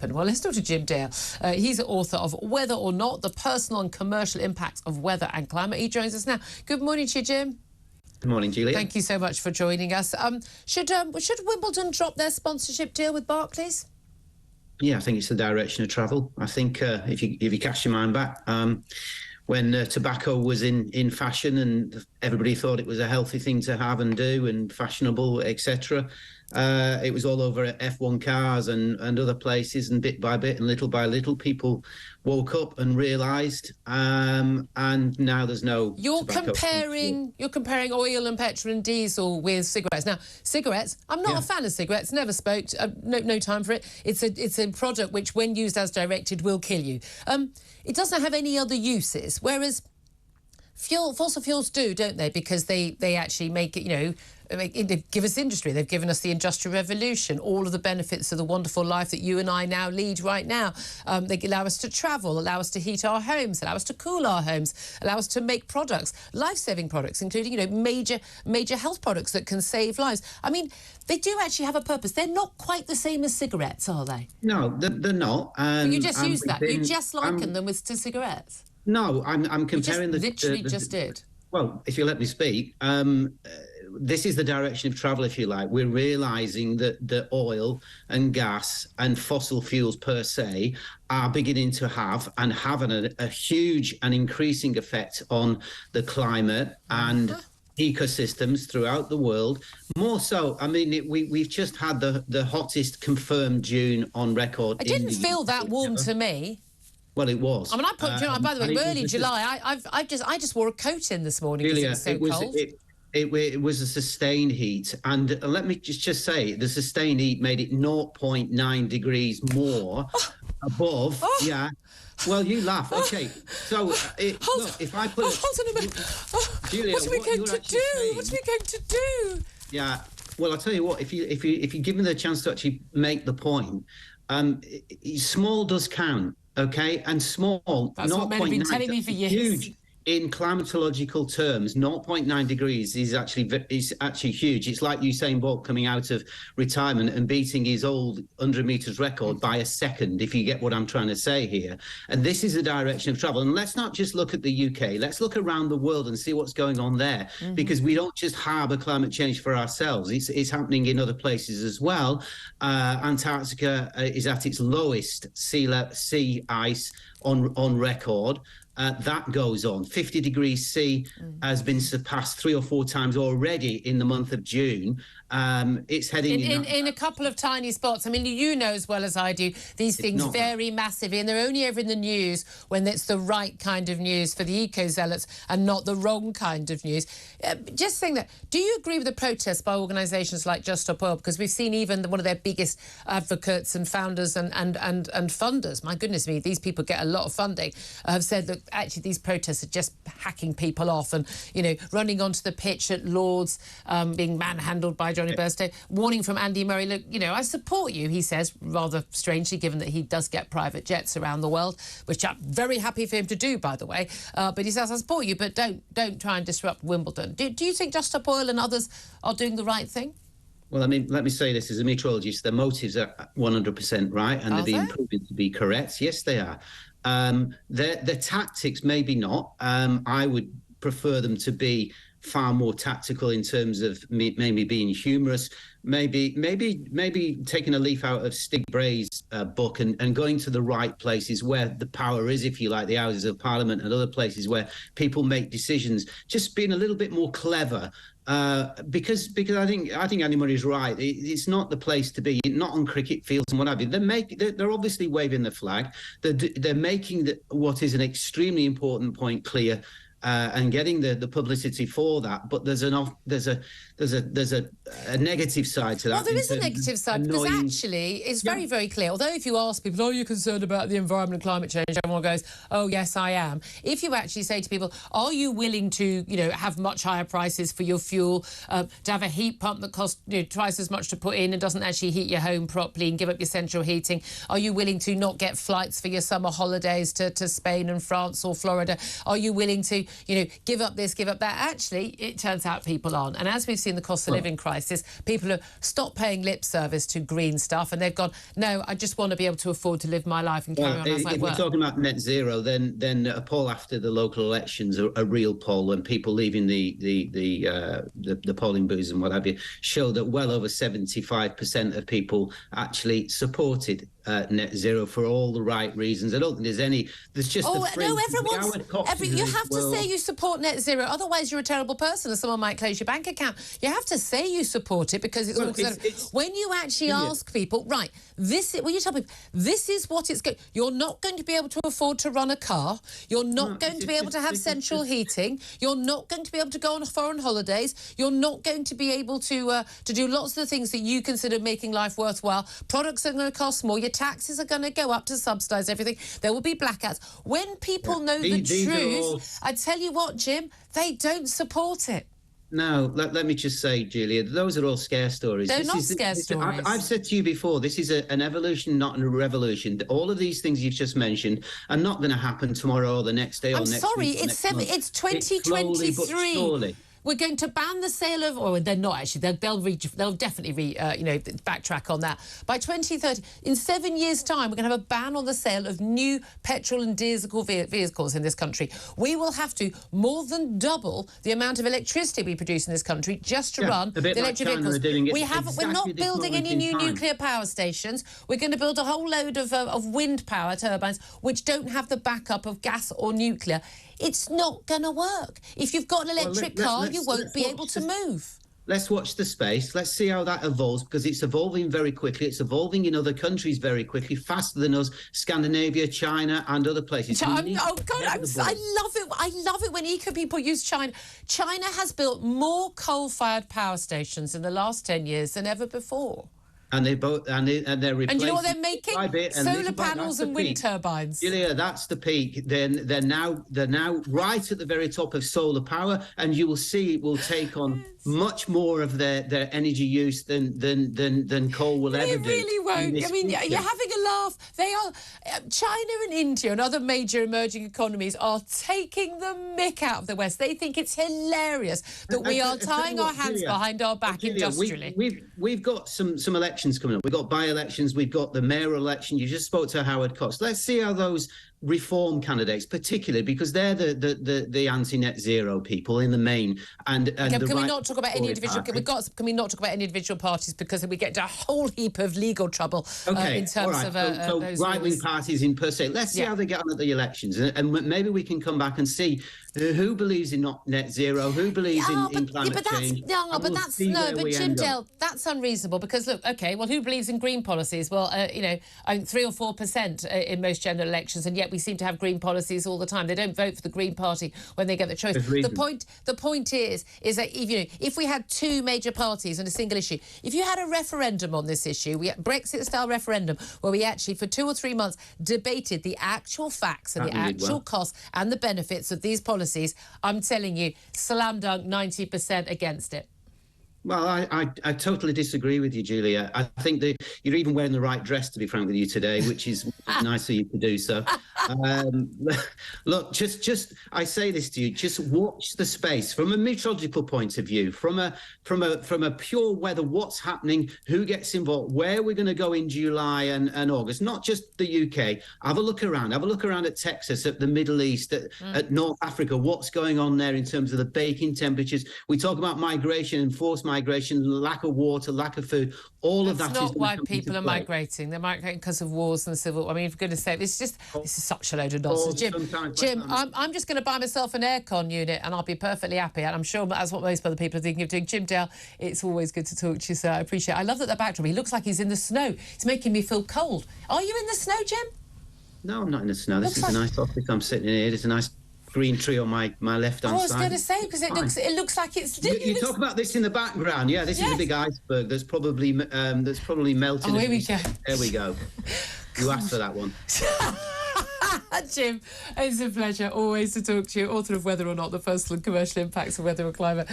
Well, let's talk to Jim Dale. He's the author of Whether or Not, The Personal and Commercial Impacts of Weather and Climate. He joins us now. Good morning to you, Jim. Good morning, Julia. Thank you so much for joining us. Should Wimbledon drop their sponsorship deal with Barclays? Yeah, I think it's the direction of travel. I think if you cast your mind back, when tobacco was in fashion and everybody thought it was a healthy thing to have and do and fashionable, etc., it was all over F1 cars and other places, and bit by bit and little by little, people woke up and realised, and now there's no tobacco. You're comparing oil and petrol and diesel with cigarettes. Now, cigarettes, I'm not a fan of cigarettes, never smoked, no time for it. It's a product which, when used as directed, will kill you. It doesn't have any other uses, whereas fossil fuels do, don't they? Because they actually make it, they give us industry. They've given us the Industrial Revolution, all of the benefits of the wonderful life that you and I now lead right now. They allow us to travel, allow us to heat our homes, allow us to cool our homes, allow us to make products, life-saving products, including, major health products that can save lives. I mean, they do actually have a purpose. They're not quite the same as cigarettes, are they? No, they're not. But you just use that. You just liken them to cigarettes. No, I'm comparing just did. Well, if you let me speak, this is the direction of travel, if you like. We're realising that the oil and gas and fossil fuels per se are beginning to have a huge and increasing effect on the climate and ecosystems throughout the world. More so, I mean, we've just had the hottest confirmed June on record. It didn't feel that warm to me. Well, it was. I mean, by the way, early July, I just wore a coat in this morning because it was so cold. It was a sustained heat, and let me just say, the sustained heat made it 0.9 degrees more above. Yeah. Well, you laugh. Okay. So, look, if I put hold on a minute. Julia, what are we going to do? What are we going to do? Yeah. Well, I'll tell you what. If you give me the chance to actually make the point, small does count. Okay, and small. That's what men have been telling me for years. Huge. In climatological terms, 0.9 degrees is actually huge. It's like Usain Bolt coming out of retirement and beating his old 100 metres record by a second, if you get what I'm trying to say here. And this is the direction of travel. And let's not just look at the UK. Let's look around the world and see what's going on there, because we don't just harbour climate change for ourselves. It's happening in other places as well. Antarctica is at its lowest sea ice on record. That goes on. 50 degrees C has been surpassed 3 or 4 times already in the month of June. It's heading in a couple of tiny spots. I mean, you know as well as I do, these things vary massively, and they're only ever in the news when it's the right kind of news for the eco-zealots and not the wrong kind of news. Just saying that, do you agree with the protests by organisations like Just Stop Oil? Because we've seen even one of their biggest advocates and founders and funders, my goodness me, these people get a lot of funding, have said that actually these protests are just hacking people off and, running onto the pitch at Lord's, being manhandled by Johnny Burstow. Warning from Andy Murray, look, I support you, he says, rather strangely, given that he does get private jets around the world, which I'm very happy for him to do, by the way. But he says, I support you, but don't try and disrupt Wimbledon. Do you think Just Stop Oil and others are doing the right thing? Well, I mean, let me say this as a meteorologist. Their motives are 100% right, and they're being proven to be correct. Yes, they are. Their tactics, maybe not. I would prefer them to be far more tactical in terms of maybe being humorous, maybe taking a leaf out of Stig Bray's book and going to the right places where the power is, if you like, the Houses of Parliament and other places where people make decisions, just being a little bit more clever. Because I think Andy Murray's right. It's not the place to be. Not on cricket fields and what have you. They're obviously waving the flag. They're making what is an extremely important point clear. And getting the publicity for that, but there's a negative side to that. Well, there is a negative side because actually it's very, very clear. Although if you ask people, are you concerned about the environment and climate change? Everyone goes, oh yes, I am. If you actually say to people, are you willing to have much higher prices for your fuel, to have a heat pump that costs twice as much to put in and doesn't actually heat your home properly and give up your central heating? Are you willing to not get flights for your summer holidays to Spain and France or Florida? Are you willing to give up this, give up that. Actually, it turns out people aren't. And as we've seen the cost of living crisis, people have stopped paying lip service to green stuff, and they've gone, no, I just want to be able to afford to live my life and carry on as I if work. we're talking about net zero, then a poll after the local elections, a real poll, and people leaving the polling booths and what have you, show that well over 75% of people actually supported net zero for all the right reasons. I don't think there's just you have to say you support net zero, otherwise you're a terrible person and someone might close your bank account. You have to say you support it, because when you actually ask people, right, when you tell people this is what it's going, you're not going to be able to afford to run a car, you're not going to be able to have central heating, you're not going to be able to go on foreign holidays, you're not going to be able to do lots of the things that you consider making life worthwhile. Products are going to cost more, your taxes are going to go up to subsidise everything, there will be blackouts. When people know the truth, I tell you what, Jim, they don't support it. No, let me just say, Julia, those are all scare stories. They're not scare stories. I've said to you before, this is an evolution, not a revolution. All of these things you've just mentioned are not going to happen tomorrow or the next day or next week. It's 2023. Slowly. We're going to ban the sale of, or they're not actually, they'll definitely backtrack on that. By 2030, in 7 years' time, we're going to have a ban on the sale of new petrol and diesel vehicles in this country. We will have to more than double the amount of electricity we produce in this country just to run the electric vehicles. We're not building any new nuclear power stations. We're going to build a whole load of wind power turbines which don't have the backup of gas or nuclear. It's not going to work. If you've got an electric car, you won't be able to move. Let's watch the space. Let's see how that evolves, because it's evolving very quickly. It's evolving in other countries very quickly, faster than us, Scandinavia, China and other places. I love it. I love it when eco people use China. China has built more coal-fired power stations in the last 10 years than ever before. And they're replacing. And do you know what they're making? Solar panels and wind turbines. Julia, that's the peak. Then they're now right at the very top of solar power, and you will see it will take on much more of their energy use than coal will ever do. It really won't. I mean, you're having a laugh. They are. China and India and other major emerging economies are taking the mick out of the West. They think it's hilarious that we are tying our hands behind our back industrially. We've got some elections coming up. We've got by-elections. We've got the mayoral election. You just spoke to Howard Cox. Let's see how those reform candidates, particularly because they're the anti-net zero people in the main. Can we not talk about any individual? Can we not talk about any individual parties, because we get into a whole heap of legal trouble in terms of those right-wing parties in per se. Let's see how they get on at the elections, and maybe we can come back and see who believes in not net zero, who believes in climate change. But Jim Dale, that's unreasonable, because look, who believes in green policies? Well, 3 or 4% in most general elections, and yet we seem to have green policies all the time. They don't vote for the Green Party when they get the choice. The point is that if we had two major parties on a single issue, if you had a referendum on this issue, Brexit-style referendum, where we actually for 2 or 3 months debated the actual facts and the actual costs and the benefits of these policies, I'm telling you, slam dunk 90% against it. Well, I totally disagree with you, Julia. I think that you're even wearing the right dress, to be frank with you today, which is nice of you to do so. Look, just I say this to you: just watch the space from a meteorological point of view, from a pure weather. What's happening? Who gets involved? Where we're going to go in July and August? Not just the UK. Have a look around. Have a look around at Texas, at the Middle East, at North Africa. What's going on there in terms of the baking temperatures? We talk about migration and forced migration, lack of water, lack of food. All of that is not why people are migrating. They're migrating because of wars and civil. I mean, for goodness sake, this is such a load of nonsense. Jim, I'm just going to buy myself an aircon unit and I'll be perfectly happy. And I'm sure that's what most other people are thinking of doing. Jim Dale, it's always good to talk to you, sir. I appreciate it. I love that backdrop. He looks like he's in the snow. It's making me feel cold. Are you in the snow, Jim? No, I'm not in the snow. This is a nice office. I'm sitting in here. There's a nice green tree on my left-hand side. I was going to say, because it looks like it's... You talk about this in the background. Yeah, this is a big iceberg that's probably melting. Oh, here we go. There we go. You asked for that one. Jim, it's a pleasure always to talk to you, author of Whether or Not, the Personal and Commercial Impacts of Weather and Climate.